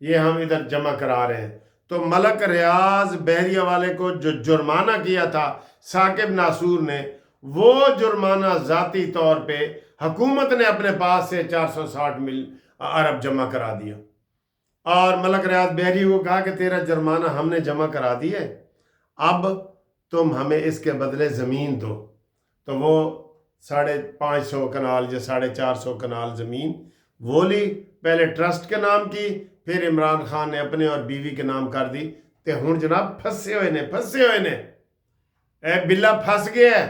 یہ ہم ادھر جمع کرا رہے ہیں۔ تو ملک ریاض بحریہ والے کو جو جرمانہ کیا تھا ثاقب ناصور نے، وہ جرمانہ ذاتی طور پہ حکومت نے اپنے پاس سے 460 ارب جمع کرا دیا، اور ملک ریاض بحری کو کہا کہ تیرا جرمانہ ہم نے جمع کرا دی ہے، اب تم ہمیں اس کے بدلے زمین دو۔ تو وہ 550 کنال یا 450 کنال زمین وہ لی، پہلے ٹرسٹ کے نام کی، پھر عمران خان نے اپنے اور بیوی کے نام کر دی۔ تے ہن جناب پھسے ہوئے نے اے بلا پھس گیا ہے،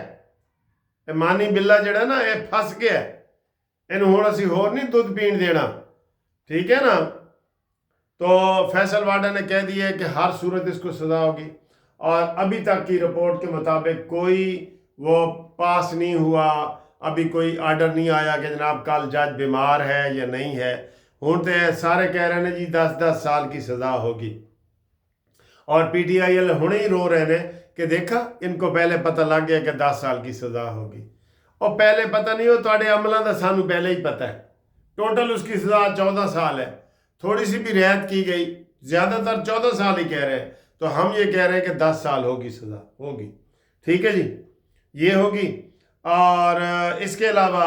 اے مانی بلا جڑا نا اے پھس گیا ہے، اینو ہن اسی ہور نہیں دودھ پین دینا، ٹھیک ہے نا۔ تو فیصل واڈا نے کہہ دیا ہے کہ ہر صورت اس کو سزا ہوگی، اور ابھی تک کی رپورٹ کے مطابق کوئی وہ پاس نہیں ہوا، ابھی کوئی آرڈر نہیں آیا کہ جناب کل جج بیمار ہے یا نہیں ہے۔ ہوں تو سارے کہہ رہے ہیں جی 10 سال کی سزا ہوگی، اور پی ٹی آئی ایل ہنے ہی رو رہے ہیں کہ دیکھا ان کو پہلے پتہ لگ گیا کہ 10 سال کی سزا ہوگی، اور پہلے پتہ نہیں ہو تھوڑے عملوں کا سانو پہلے ہی پتہ ہے۔ ٹوٹل اس کی سزا 14 سال ہے، تھوڑی سی بھی رعایت کی گئی، زیادہ تر 14 سال ہی کہہ رہے ہیں، تو ہم یہ کہہ رہے ہیں کہ 10 سال ہوگی سزا ہوگی، ٹھیک ہے جی، یہ ہوگی۔ اور اس کے علاوہ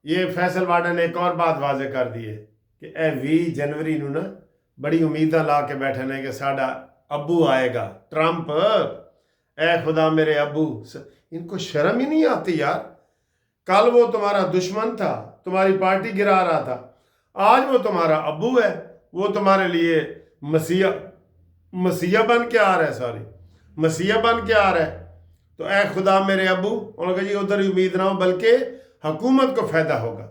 یہ فیصل واڈا نے ایک اور بات واضح کر دی ہے کہ اے 20 جنوری نو نا بڑی امیداں لا کے بیٹھے نے کہ ساڈا ابو آئے گا ٹرمپ، اے خدا میرے ابو، ان کو شرم ہی نہیں آتی یار۔ کل وہ تمہارا دشمن تھا، تمہاری پارٹی گرا رہا تھا، آج وہ تمہارا ابو ہے، وہ تمہارے لیے مسیح بن کے آ رہا ہے، مسیح بن کے آ رہا ہے۔ تو اے خدا میرے ابو، انہوں نے کہا جی ادھر امید نہ ہو، بلکہ حکومت کو فائدہ ہوگا۔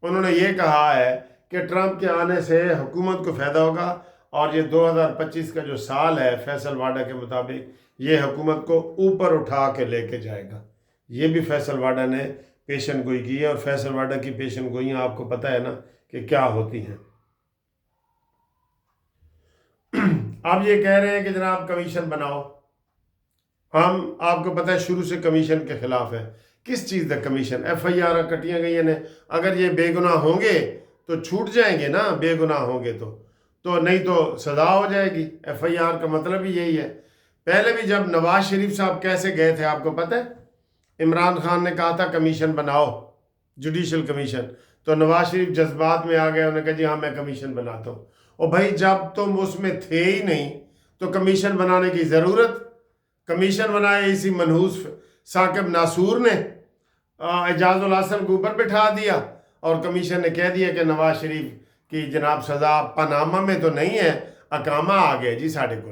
انہوں نے یہ کہا ہے کہ ٹرمپ کے آنے سے حکومت کو فائدہ ہوگا، اور یہ 2025 کا جو سال ہے فیصل واڈا کے مطابق یہ حکومت کو اوپر اٹھا کے لے کے جائے گا۔ یہ بھی فیصل واڈا نے پیشن گوئی کی ہے، اور فیصل واڈا کی پیشن گوئیاں آپ کو پتہ ہے نا کہ کیا ہوتی ہیں۔ اب یہ کہہ رہے ہیں کہ جناب کمیشن بناؤ، ہم آپ کو پتہ ہے شروع سے کمیشن کے خلاف ہے۔ کس چیز کا کمیشن؟ ایف آئی آر کٹیاں گئی ہیں، اگر یہ بے گناہ ہوں گے تو چھوٹ جائیں گے نا، بے گناہ ہوں گے تو نہیں تو سزا ہو جائے گی۔ ایف آئی آر کا مطلب ہی یہی ہے۔ پہلے بھی جب نواز شریف صاحب کیسے گئے تھے آپ کو پتہ ہے؟ عمران خان نے کہا تھا کمیشن بناؤ، جوڈیشل کمیشن، تو نواز شریف جذبات میں آ گئے، انہوں نے کہا جی ہاں میں کمیشن بناتا ہوں۔ اور بھائی جب تم اس میں تھے ہی نہیں تو کمیشن بنانے کی ضرورت؟ کمیشن بنائے اسی منحوس ثاقب ناصور نے، اعجاز الحسن کو اوپر بٹھا دیا، اور کمیشن نے کہہ دیا کہ نواز شریف کی جناب سزا پاناما میں تو نہیں ہے، اقامہ آ گیا جی ساڑھے کو۔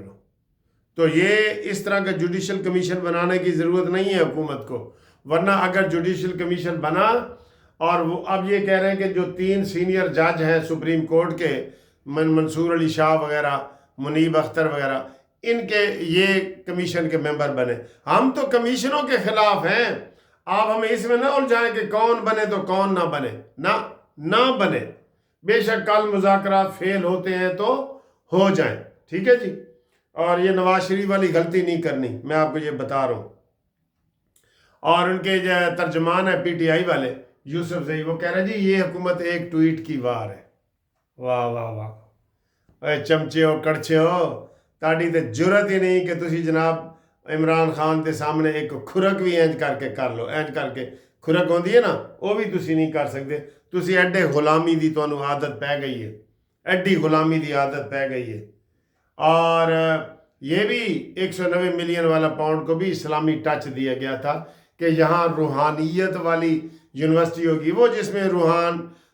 تو یہ اس طرح کا جوڈیشل کمیشن بنانے کی ضرورت نہیں ہے حکومت کو، ورنہ اگر جوڈیشل کمیشن بنا، اور وہ اب یہ کہہ رہے ہیں کہ جو 3 سینئر جج ہیں سپریم کورٹ کے، منصور علی شاہ وغیرہ، منیب اختر وغیرہ، ان کے یہ کمیشن کے ممبر بنے۔ ہم تو کمیشنوں کے خلاف ہیں، آپ ہمیں اس میں نہ الجھائیں کہ کون بنے تو کون نہ بنے، نہ بنے، بے شک کل مذاکرات فیل ہوتے ہیں تو ہو جائیں، ٹھیک ہے جی۔ اور یہ نواز شریف والی غلطی نہیں کرنی، میں آپ کو یہ بتا رہا ہوں۔ اور ان کے جو ترجمان ہے پی ٹی آئی والے یوسف زئی، وہ کہہ رہے جی یہ حکومت ایک ٹویٹ کی وار ہے۔ واہ واہ واہ، اے چمچے ہو کڑچے ہو، تاڑی تے جرت ہی نہیں کہ تسی جناب عمران خان کے سامنے ایک کھرک بھی اینج کر کے کر لو، اینج کر کے کھرک ہوندی ہے نا، وہ بھی تسی نہیں کر سکتے۔ تسی ایڈے غلامی دی تو انہوں عادت پہ گئی ہے، ایڈی غلامی دی عادت پہ گئی ہے۔ اور یہ بھی 190 ملین والا پاؤنڈ کو بھی اسلامی ٹچ دیا گیا تھا کہ یہاں روحانیت والی یونیورسٹی ہوگی، وہ جس میں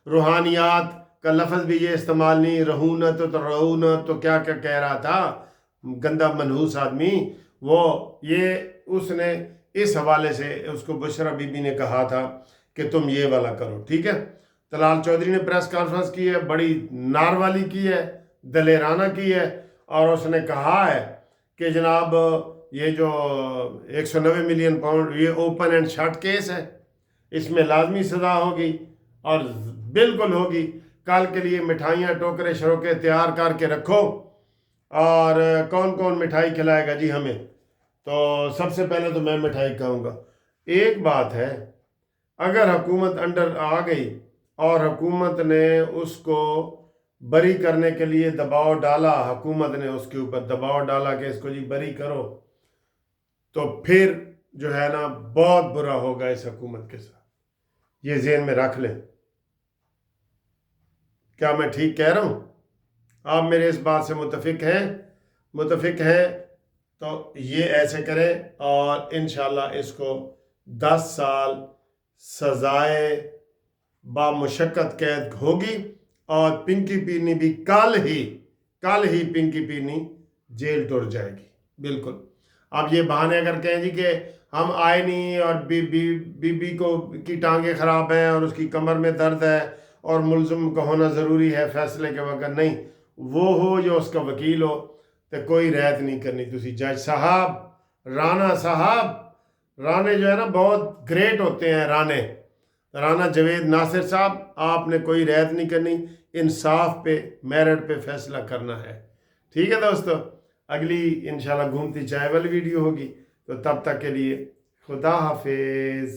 روحانیات کا لفظ بھی یہ استعمال نہیں، رہونت تو رہونت تو کیا کیا کہہ رہا تھا گندا منحوس آدمی، وہ یہ اس نے اس حوالے سے اس کو بشرا بی بی نے کہا تھا کہ تم یہ والا کرو، ٹھیک ہے۔ طلال چودھری نے پریس کانفرنس کی ہے، بڑی نار والی کی ہے، دلیرانہ کی ہے، اور اس نے کہا ہے کہ جناب یہ جو 190 ملین پاؤنڈ یہ اوپن اینڈ شٹ کیس ہے، اس میں لازمی سزا ہوگی، اور بالکل ہوگی۔ کل کے لیے مٹھائیاں ٹوکرے شروکے تیار کر کے رکھو۔ اور کون کون مٹھائی کھلائے گا جی ہمیں؟ تو سب سے پہلے تو میں مٹھائی کھاؤں گا۔ ایک بات ہے، اگر حکومت انڈر آ گئی اور حکومت نے اس کو بری کرنے کے لیے دباؤ ڈالا، حکومت نے اس کے اوپر دباؤ ڈالا کہ اس کو جی بری کرو، تو پھر جو ہے نا بہت برا ہوگا اس حکومت کے ساتھ، یہ ذہن میں رکھ لیں۔ کیا میں ٹھیک کہہ رہا ہوں؟ آپ میرے اس بات سے متفق ہیں تو یہ ایسے کریں، اور انشاءاللہ اس کو 10 سال سزائے با مشقت قید ہوگی، اور پنکی پینی بھی کل ہی پنکی پینی جیل ٹر جائے گی، بالکل۔ اب یہ بہانے اگر کہیں جی کہ ہم آئے نہیں، اور بی کو کی ٹانگیں خراب ہیں اور اس کی کمر میں درد ہے اور ملزم کا ہونا ضروری ہے فیصلے کے وقت، نہیں، وہ ہو یا اس کا وکیل ہو، تو کوئی رعایت نہیں کرنی تسی جج صاحب، رانا صاحب، رانے جو ہے نا بہت گریٹ ہوتے ہیں، رانا جاوید ناصر صاحب، آپ نے کوئی رعایت نہیں کرنی، انصاف پہ میرٹ پہ فیصلہ کرنا ہے، ٹھیک ہے دوستو؟ اگلی انشاءاللہ گھومتی چائے والی ویڈیو ہوگی، تو تب تک کے لیے خدا حافظ۔